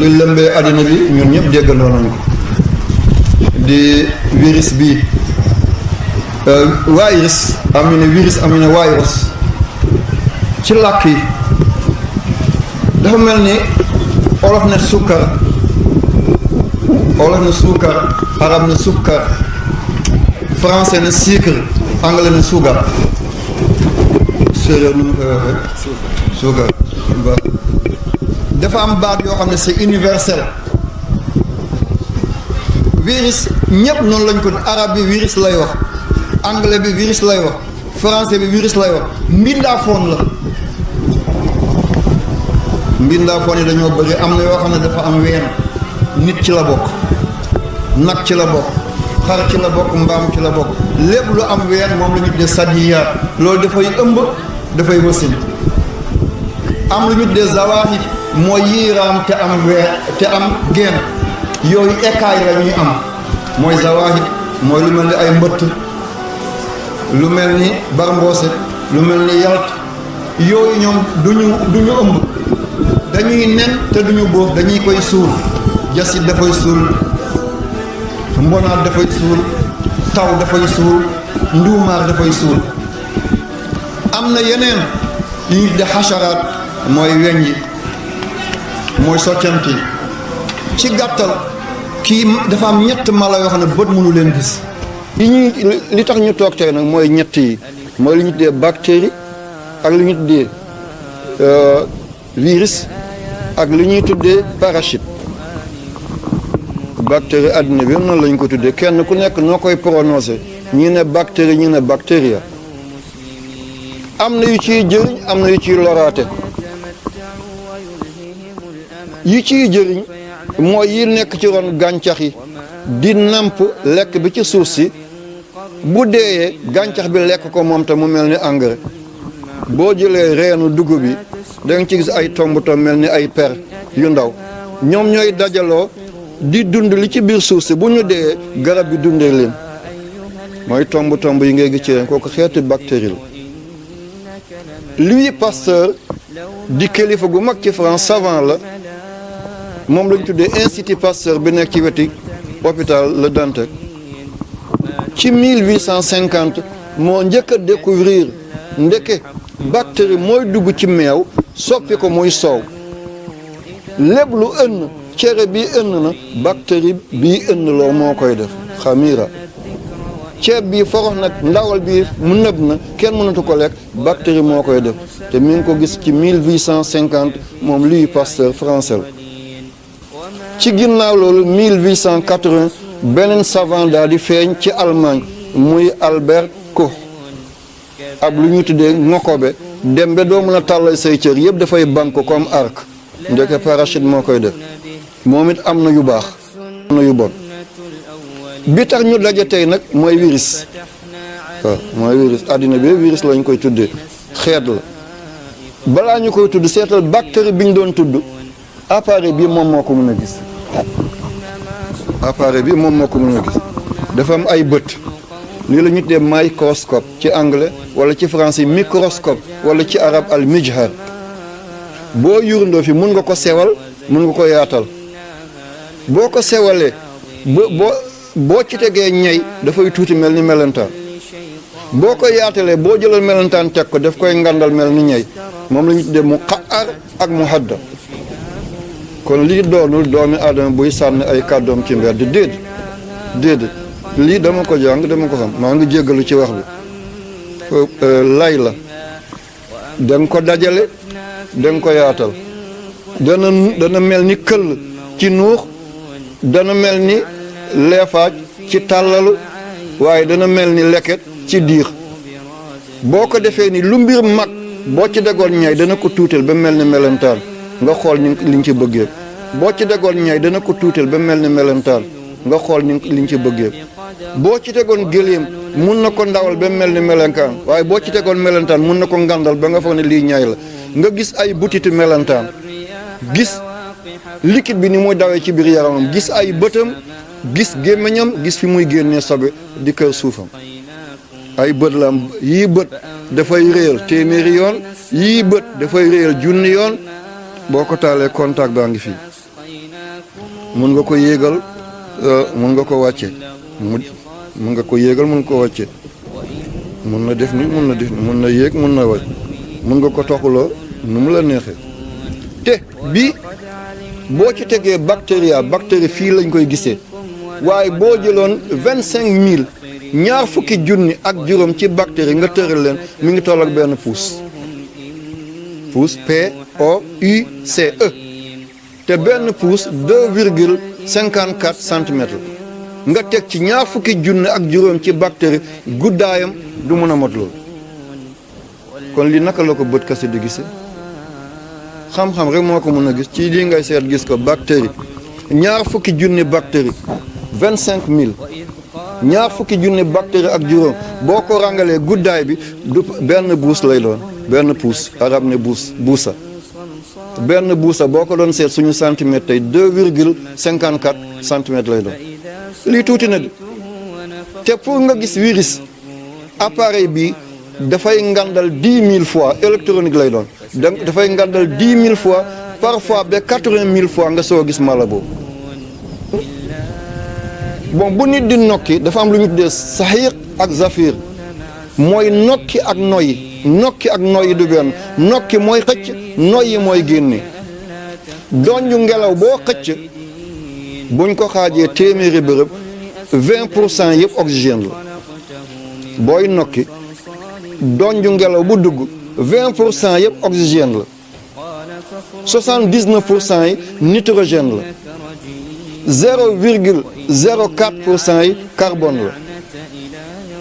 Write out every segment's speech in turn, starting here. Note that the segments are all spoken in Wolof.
li lëmbee àddina bi ñun ñëpp déggandoo nañ ko di virus bi virus am ñu ne virus am ñu ne virus ci làkk yi dafa mel ni olof ne sukkar arab ne sukkar français ne sucre anglais ne sugar séeréer nu mu koy waxee sugar dafa am baat yoo xam ne c'est universel virus ñëpp noonu lañ ko arab bi virus lay wax anglais bi virus lay wax français bi virus lay wax mbindaafoon la mbindaafoon yi dañoo bëri am na yoo xam ne dafa am ween nit ci la bokk nag ci la bokk xar ci la bokk mbaam ci la bokk lépp lu am ween moom la ñu tuddee sadiyaat loolu dafay ëmb dafay wasin am lu ñu tuddee zawahir mooy yiiraam te am weer te am geen yooyu écaille la ñuy am mooy zawahir mooy lu mel ni ay mbëtt lu mel ni barmboose lu mel ni yalt yooyu ñoom duñu ëmb dañuy nen te duñu bóof dañuy koy suul jasit dafay suul mbonaat dafay suul taw dafay suul nduumaar dafay suul am na yeneen yu ñu de xasaraat mooy weñ yi mooy soccant yi ci gàttal kii dafa am ñett mala yoo xam ne bët mënu leen gis li tax ñu toog tey nag mooy ñett yi mooy li ñu tuddee bactérie ak li ñu tuddee virus ak li ñuy tuddee parasite bactérie àddina bi noonu lañ ko tuddee kenn ku nekk noo koy prononcé ñi ne bactérie ñi ne bactéria am na yu ciy jëriñ am na yu ciy loraate yi ciy jëriñ mooy yi nekk ci ron gàncax yi di namp lekk bi ci suuf si bu deeyee gàncax bi lekk ko moom te mu mel ni engrais boo jëlee reenu dugub bi da nga ci gis ay tomb mel ni ay per yu ndaw ñoom ñooy dajaloo di dund li ci biir suuf si bu ñu dee garab bi dundee leen mooy tomb yi ngay gis ci leen kooku xeetu bactérie la Louis Pasteur di kilifa gu mag ci France savant la moom lañ tuddee Institut Pasteur bi nekk ci weti hôpital Le Dantec ci 1850 moo njëkk a découvrir ndeke bactérie mooy dugg ci meew soppi ko muy soow lépp lu ënn cere bii ënn na bactérie bii ënn loo moo koy def xamira ceeb bii forox nag ndawal bii mu nëb na kenn mënatu ko lekk bactérie moo koy def te mi ngi ko gis ci 1850 moom Louis Pasteur français la ci ginnaaw loolu 1880 beneen savant daal di feeñ ci Allemagne muy Albert Koch ab lu ñu tuddee ngokobe dem ba doo mën a tàllal say cër yëpp dafay banque comme arc ndeke parachute moo koy def moom it am na yu baax am na yu bon bi tax ñu daje tey nag mooy virus waaw mooy virus àddina bi virus lañ koy tuddee xeet la balaa ñu koy tudd seetal bactérie bi ñu doon tudd appareil bi moom moo ko mën a gis appareil bi moom moo ko mën a gis dafa am ay bët lii la ñu tuddee microscope ci anglais wala ci français microscope wala ci arab al mijhar boo yurndoo fi mun nga ko sewal mun nga ko yaatal boo ko sewalee boo ci tegee ñey dafay tuuti mel ni melentaan boo ko yaatalee boo jëlal melentaan teg ko daf koy ngandal mel ni ñey moom la ñu tuddee mu xaar ak mu hadda kon lii doonul doomi aadama buy sànni ay kàddoom ci mbedd déedéet lii dama ko jàng dama ko xam maa ngi jéggalu ci wax bi lay la danga ko dajale danga ko yaatal dana mel ni këll ci nuux dana mel ni leefaaj ci tàllalu waaye dana mel ni leket ci diir boo ko defee ni lu mbir mag boo ci degoon ñay dana ko tuutal ba mel ni melentaan nga xool ni liñ ci bëggee boo ci degoon ñay dana ko tuutal ba mel ni melentaan nga xool ni liñ ci bëggee boo ci tegoon gëléem mun na ko ndawal ba mel ni melentaan waaye boo ci tegoon melentaan mun na ko ngandal ba nga foog ne lii ñay la nga gis ay butitu melentaan gis liquide bi ni muy dawee ci biir yaramam gis ay bëtam gis gémmiñam gis fi muy génnee sobe di kër suufam ay bët la am yii bët dafay réyal téeméeri yoon yii bët dafay réyal junni yoon boo ko taalee contact baa ngi fii mun nga ko yéegal mun nga ko wàcce mun nga ko yéegal mun ko wàcce mun na def ni mun na def ni mun na yéeg mun na wàcc mun nga ko toxaloo nu mu la neexee te bii boo ci tegee bactérie fii lañ koy gisee waaye boo jëloon 25000 ñaar fukki junni ak juróom ci bactérie nga tëral leen mi ngi toll ak benn pouce POUCE te benn pouce 2,54 centimètres nga teg ci ñaar fukki junni ak juróom ci bactérie guddaayam du mën a mot loolu kon li naka la ko bët kese di gisee xam-xam rek moo ko mën a gis ci lii ngay seet gis ko bactérie ñaar fukki junni bactérie 25000 ñaar fukki junni bactérie ak juróom boo ko rangalee guddaay bi du benn buus lay doon benn pouce arab ne buusa benn buusa boo ko doon seet suñu centimètre tey 2,54 centimètres lay doon lii tuuti na de te pour nga gis virus appareil bi dafay ngandal 10 000 fois électronique lay doon donc dafay ngandal 10 000 fois parfois ba 80 000 fois nga soo gis mala boobu bon bu nit di nokki dafa am lu ñu tuddee saxiiq ak zafir mooy nokki ak noyyi du benn nokki mooy xëcc noyyi mooy génne donju ngelaw boo xëcc buñ ko xaajee téeméeri bërëb 20% yëpp oxygène la booy nokki donju ngelaw bu dugg 20% yëpp oxygène la 79% yi nitrogène la 0,04% yi carbone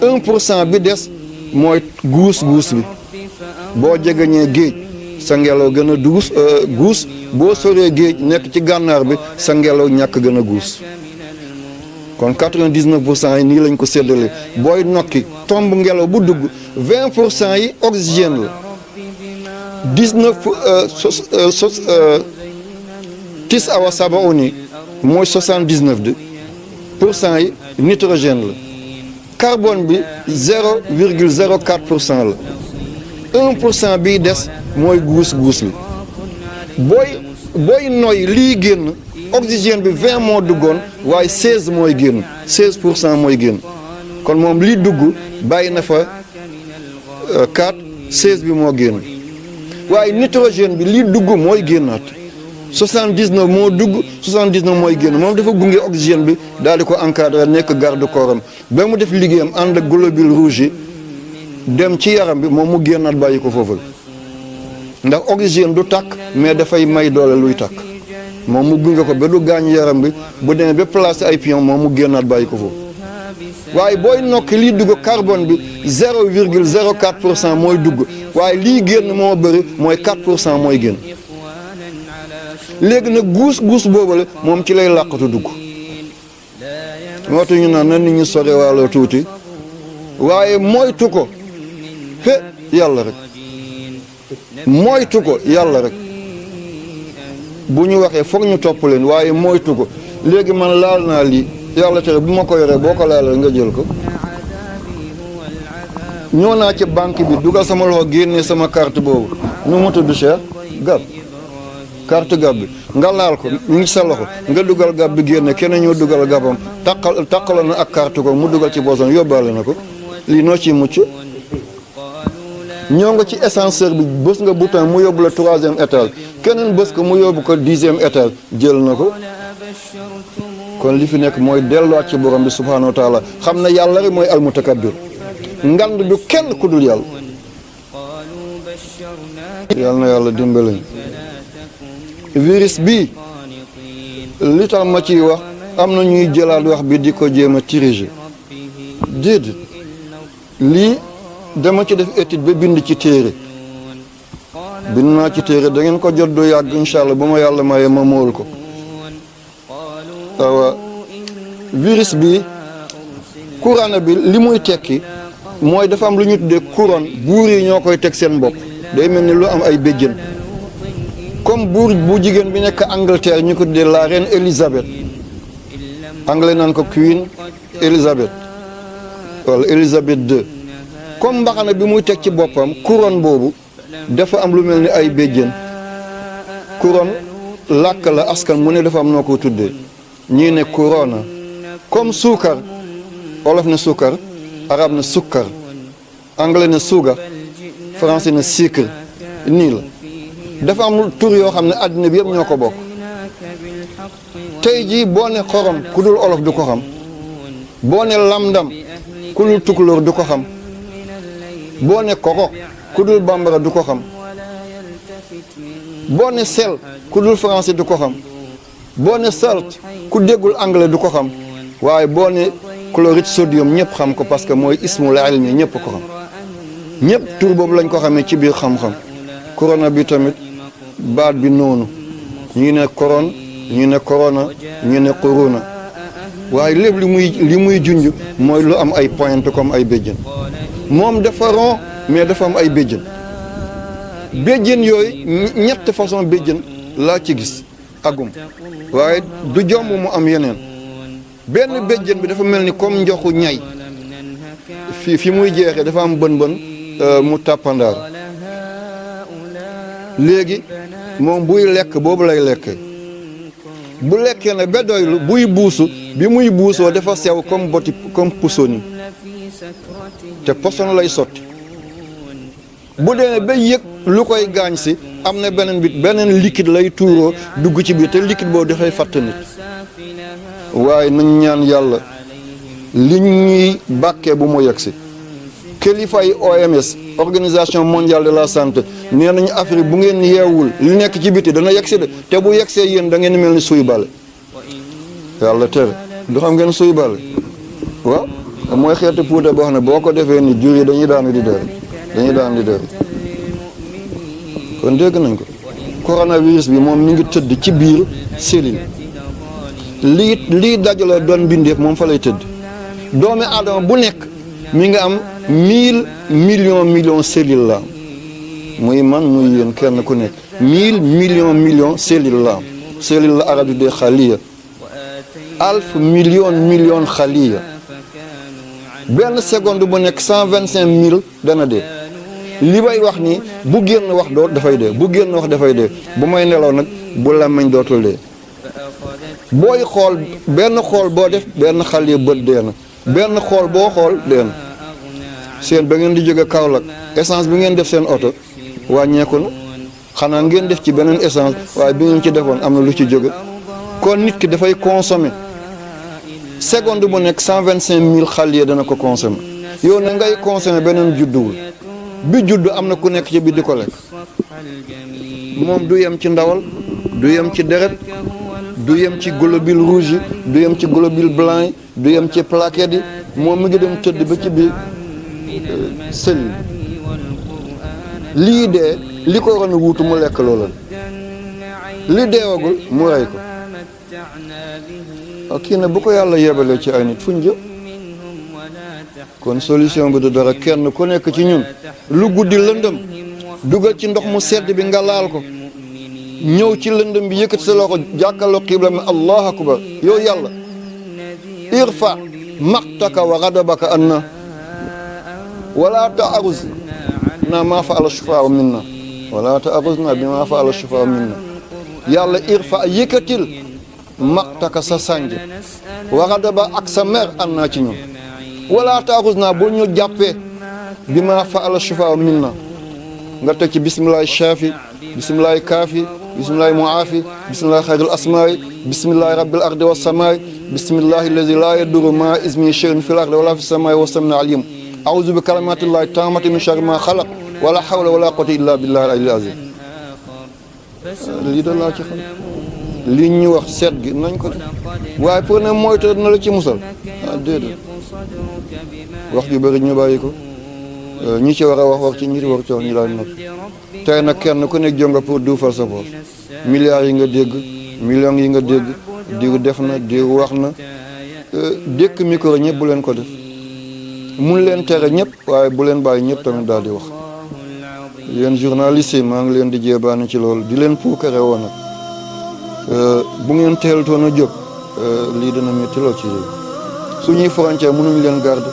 la 1% bi des mooy guus bi boo jegeñee géej sa ngelaw gën a guus boo soree géej nekk ci gànnaar bi sa ngelaw ñàkk gën a guus kon 99% yi nii lañ ko séddale booy nokki tomb ngelaw bu dugg 20% yi oxygène la 19 awa saba oni mooy 79% yi nitrogène la carbone bi 0,04% la 1% bii des mooy guus bi booy noy lii génn oxygène bi 20 moo duggoon waaye 16 mooy génn 16% mooy génn kon moom lii dugg bàyyi na fa 16 bi moo génn waaye nitrogène bi lii dugg mooy génnaat 79 moo dugg 79 mooy génn moom dafa gunge oxygène bi daal di ko encadré nekk garde corps am ba mu def liggéeyam ànd ak globule rouge yi dem ci yaram bi moom mu génnaat bàyyi ko foofu ndax oxygène du tàkk mais dafay may doole luy tàkk moom mu gunge ko ba du gaañ yaram bi bu demee ba placé ay pion moom mu génnaat bàyyi ko foofu waaye booy nokki lii dugg carbone bi 0,04% mooy dugg waaye lii génn moo bëri mooy 4% mooy génn léegi nag guus boobu la moom ci lay làqatu dugg moo tax ñu naan na nit ñi sore wàllo tuuti waaye moytu ko yàlla rek moytu ko yàlla rek bu ñu waxee foog ñu topp leen waaye moytu ko léegi man laal naa lii yàlla tere bu ma ko yoree boo ko laalee nga jël ko ñëw naa ci banque bi dugal sama loxo génnee sama carte boobu nu mu tudd cher gab carte gab bi nga laal ko ñu ngi sa loxo nga dugal gab bi génne kenn ñoo dugal gabam taqaloon na ak carte ko mu dugal ci bosam yóbbaale na ko lii noo ciy mucc ñoo nga ci ascenseur bi bës nga bouton mu yóbbu la 3e étage keneen bës ko mu yóbbu ko 10e étage jël na ko kon li fi nekk mooy delluwaat ci borom bi subhanahu wa taala xam ne yàlla rek mooy almutakabbir ngand du kenn ku dul yàlla yàlla na yàlla dimbalañ virus bi li tax ma ciy wax am na ñuy jëlaat wax bi di ko jéem a corriger déedéet lii dama ci def étude ba bind ci téere bind naa ci téere da ngeen ko jot du yàgg incha allah ba ma yàlla maye ma mool ko waaw virus bi couronne bi li muy tekki mooy dafa am lu ñu tuddee couronne buur yi ñoo koy teg seen bopp day mel ni lu am ay béjjën comme buur bu jigéen bi nekk Angleterre ñu ko tuddee la reine Elisabeth anglais naan ko Queen Elizabeth wala Elizabeth II comme mbaxana bi muy teg ci boppam couronne boobu dafa am lu mel ni ay béjjën couronne làkk la askan mu ne dafa am noo ko tuddee ñii ne corona comme suukar olof ne suukar arab ne sukkar anglais ne sugar français ne sucre nii la dafa am tur yoo xam ne àddina bi yëpp ñoo ko bokk tey jii boo ne xorom ku dul olof du ko xam boo ne lamdam ku dul tukulóor du ko xam boo ne koko ku dul bambara du ko xam boo ne sel ku dul français du ko xam boo ne salt ku déggul anglais du ko xam waaye boo ne chlorure sodium ñëpp xam ko parce que mooy ismul ilmi ñëpp ko xam ñëpp tur boobu lañ ko xamee ci biir xam-xam corona bi tamit baat bi noonu ñu ne coron ñu ne corona ñu ne corona waaye lépp li muy junj mooy lu am ay pointe comme ay béjjën moom dafa rond mais dafa am ay béjjën yooyu ñett façon béjjën laa ci gis agum waaye du jomb mu am yeneen benn béjjën bi dafa mel ni comme njoxu ñay fi muy jeexee dafa am bën mu tàppandaar léegi moom buy lekk boobu lay lekkee bu lekkee ne ba doylu buy buusu bi muy buusoo dafa sew comme pusoni te poson lay sotti bu dee ba yëg lu koy gaañ si am na beneen liquide lay tuuroo dugg ci biir te liquide boobu dafay fàtt nit waaye nañ ñaan yàlla li ñuy bàkkee bu mu yegg si kilifa yi OMS organisation mondiale de la santé nee nañu Afrique bu ngeen yeewul li nekk ci biti dana yegg si de te bu yegg see yéen da ngeen mel ni suy bale yàlla tere du xam ngeen suy bale waaw mooy xeetu puuta boo xam ne boo ko defee ni jur yi dañuy daan di dër kon dégg nañ ko coronavirus bi moom mi ngi tëdd ci biir cellule lii dajaloo doon bindeef moom fa lay tëdd doomi aadama bu nekk mi nga am 1000 millions cellules la am muy man muy yéen kenn ku nekk 1000 millions cellules la am cellule la arab de xaliya alf million xaliya benn seconde bu nekk 125 000 dana dee li bay wax ni bu génn wax dafay dee bu génn wax dafay dee bu may nelaw nag bu làmmiñ dootul dee booy xool benn xool boo def benn xaliya bët dee na benn xool boo xool dee na seen ba ngeen di jóge Kaolack essence bi ngeen def seen oto wàññeeku na xanaa ngeen def ci beneen essence waaye bi ngeen ci defoon am na lu ci jóge kon nit ki dafay consommer seconde bu nekk 125 000 xaliya dana ko consommer yow na ngay consommer beneen judduwul bi juddu am na ku nekk ci biir di ko lekk moom du yem ci ndawal du yem ci deret du yem ci globule rouge yi du yem ci globule blanc yi du yem ci plaquettes yi moom mi ngi dem tëdd ba ci biir cellule lii dee li ko waroon a wuutu mu lekk loola li deewagul mu rey ko ak kii ne bu ko yàlla yebalee ci ay nit fuñ jëm kon solution bi du dara kenn ku nekk ci ñun lu guddi lëndëm dugal ci ndox mu sedd bi nga laal ko ñëw ci lëndëm bi yëkkati sa loxo jàkkaarloo xibla mi allahu akbar yow yàlla irfa maqtaka wa ghadabaka anna wala ta'aruz na ma fa'ala shufaa minna wala ta'aruzna bi ma fa'ala shufaa minna yàlla irfa yëkkatil maqtaka sa sànj wa ghadaba ak sa mer anna ci ñun wala ta'aruzna bu ñu jàppee bi ma fa'ala shufaa minna nga teg ci bismillahi shafi bismillahi kaafi bismillahi muafi bismillahi xayril asmaai bismillahi rabbil ardi was samaai bismillahi allazi la yadurru ma ismihi shay'un fil ardi wala fis samaai wa samiul alim a'udhu bi kalimatillahi tammati min sharri ma xalaq wala hawla wala quwwata illa billahi al-aliyyil azim lii da laa ci xam lii ñu wax seet gi nañ ko def waaye pour ne moytu na la ci musal déedéet wax ju bëri ñu bàyyi ko ñi ci war a wax ci ñi ci war a wax ñu daal noppi tey nag kenn ku nekk jonga pour duufal sa bopp milliards yi nga dégg millions yi nga dégg diw def na diw wax na dékk micro ñëpp bu leen ko def mun leen tere ñëpp waaye bu leen bàyyi ñëpp tamit daal di wax yéen journalistes yi maa ngi leen di jéebaane ci loolu di leen puukare woon nag bu ngeen teeltoon a jóg lii dina métti lool ci suñuy frontière mënuñu leen garder